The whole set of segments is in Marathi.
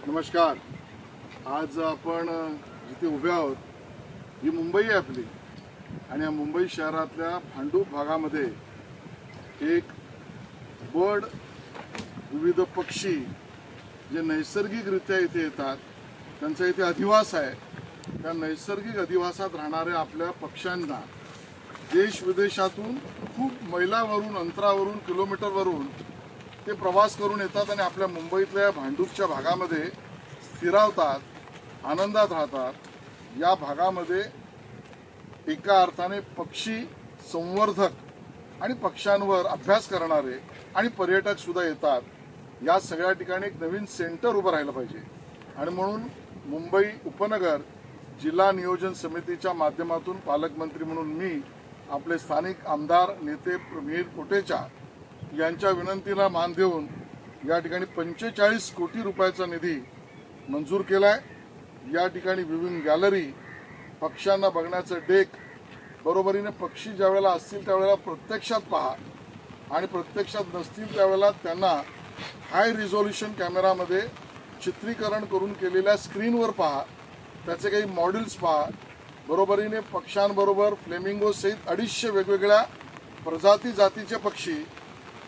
नमस्कार. आज आपण जिथे उभे आहोत ही मुंबई आहे आपली आणि या मुंबई शहरातल्या भांडूप भागामध्ये एक बर्ड विविध पक्षी जे नैसर्गिकरित्या इथे येतात त्यांचा इथे अधिवास आहे. त्या नैसर्गिक अधिवासात राहणाऱ्या आपल्या पक्ष्यांना देश विदेशातून खूप मैलावरून अंतरावरून किलोमीटरवरून ते प्रवास करून येतात आणि आपल्या मुंबईतल्या भांडूपच्या भागामध्ये स्थिरावतात, आनंदात राहतात. या भागामध्ये एका अर्थाने पक्षी संवर्धक आणि पक्ष्यांवर अभ्यास करणारे आणि पर्यटक सुद्धा येतात. या सगळ्या ठिकाणी एक नवीन सेंटर उभं राहिलं पाहिजे आणि म्हणून मुंबई उपनगर जिल्हा नियोजन समितीच्या माध्यमातून पालकमंत्री म्हणून मी आपले स्थानिक आमदार नेते मिहीर कोटेचा यांच्या विनंतीला मान देऊन या ठिकाणी 45 कोटी रुपयाचा निधी मंजूर केलाय. या ठिकाणी विविंग गॅलरी, पक्ष्यांना बघण्याचं डेक, बरोबरीने पक्षी ज्या वेळेला असतील त्यावेळेला प्रत्यक्षात पहा आणि प्रत्यक्षात नसतील त्यावेळेला त्यांना हाय रिझोल्युशन कॅमेरामध्ये चित्रीकरण करून केलेल्या स्क्रीनवर पहा, त्याचे काही मॉडेल्स पहा. बरोबरीने पक्ष्यांबरोबर फ्लेमिंगो सहित 250 वेगवेगळ्या प्रजाती जातीचे पक्षी,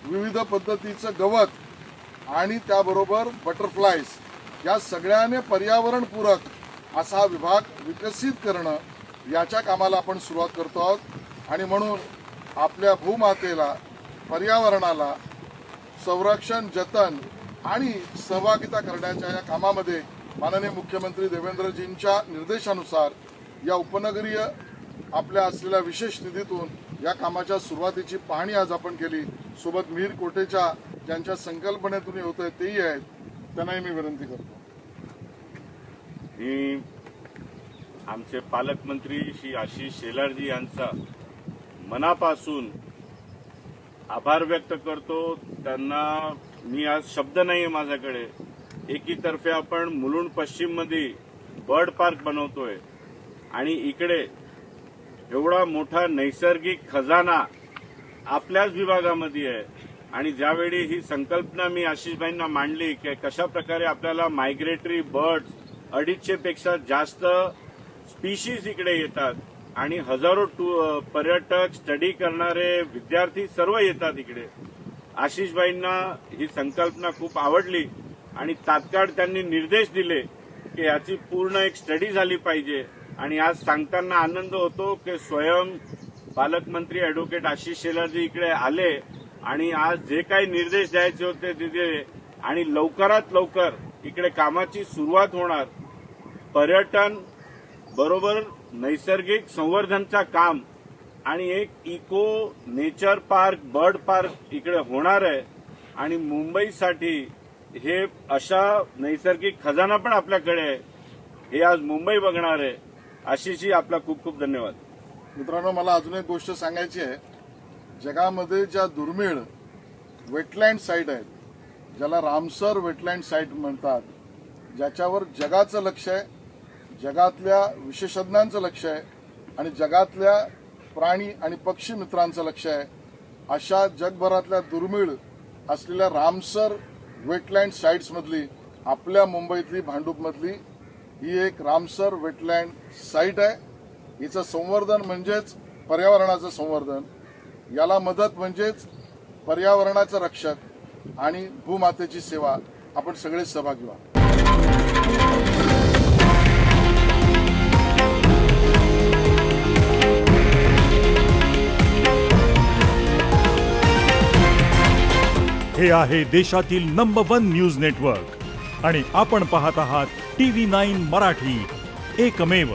विविध पद्धतीचं गवत आणि त्याबरोबर बटरफ्लायज या सगळ्याने पर्यावरणपूरक असा हा विभाग विकसित करणं याच्या कामाला आपण सुरुवात करतो आहोत. आणि म्हणून आपल्या भूमातेला, पर्यावरणाला संरक्षण, जतन आणि सहभागिता करण्याच्या या कामामध्ये माननीय मुख्यमंत्री देवेंद्रजींच्या निर्देशानुसार या उपनगरीय आपल्या असलेल्या विशेष निधीतून या कामाच्या सुरुवातीची पाहणी आज आपण केली. सोबत मिहीर कोटेचा ज्यांच्या संकल्पनेतून होत आहे तेही आहेत, त्यांनाही मी विनंती करतो. मी आमचे पालकमंत्री श्री आशिष शेलारजी यांचा मनापासून आभार व्यक्त करतो. त्यांना मी आज शब्द नाही माझ्याकडे. एकीतर्फे आपण मुलुंड पश्चिम मध्ये बर्ड पार्क बनवतोय आणि इकडे एवढा मोठा नैसर्गिक खजाना आपल्याच विभागामध्ये आहे. आणि ज्यावेळी ही संकल्पना मी आशिषभाईंना मांडली की कशा प्रकारे आपल्याला मायग्रेटरी बर्ड्स 250 पेक्षा जास्त स्पीशीज इकडे येतात आणि हजारो पर्यटक, स्टडी करणारे विद्यार्थी सर्व येतात इकडे. आशिषभाईंना ही संकल्पना खूप आवडली आणि तात्काळ त्यांनी निर्देश दिले की याची पूर्ण एक स्टडी झाली पाहिजे. आणि आज सांगताना आनंद होतो की स्वयं पालकमंत्री ॲडव्होकेट आशिष शेलारजी इकडे आले आणि आज जे काही निर्देश द्यायचे होते ते दिले आणि लवकरात लवकर इकडे कामाची सुरुवात होणार. पर्यटन बरोबर नैसर्गिक संवर्धनचा काम आणि एक eco nature park, bird park इकडे होणार आहे. आणि मुंबईसाठी हे अशा नैसर्गिक खजाना पण आपल्याकडे आहे, हे आज मुंबई बघणार आहे. आशिषजी, आपला खूप खूप धन्यवाद. मित्रांनो, मला अजून एक गोष्ट सांगायची आहे. जगामध्ये ज्या दुर्मिळ वेटलँड साईट आहेत, ज्याला रामसर वेटलँड साईट म्हणतात, ज्याच्यावर जगाचं लक्ष आहे, जगातल्या विशेषज्ञांचं लक्ष आहे आणि जगातल्या प्राणी आणि पक्षी मित्रांचं लक्ष आहे, अशा जगभरातल्या दुर्मिळ असलेल्या रामसर वेटलँड साईट्समधली आपल्या मुंबईतली, भांडूपमधली ही एक रामसर वेटलँड साईट आहे. हिचं संवर्धन म्हणजेच पर्यावरणाचं संवर्धन, याला मदत म्हणजेच पर्यावरणाचं रक्षक आणि भूमातेची सेवा. आपण सगळे सहभागी व्हा. हे आहे देशातील नंबर 1 न्यूज नेटवर्क आणि आपण पाहत आहात TV9 मराठी, एकमेव.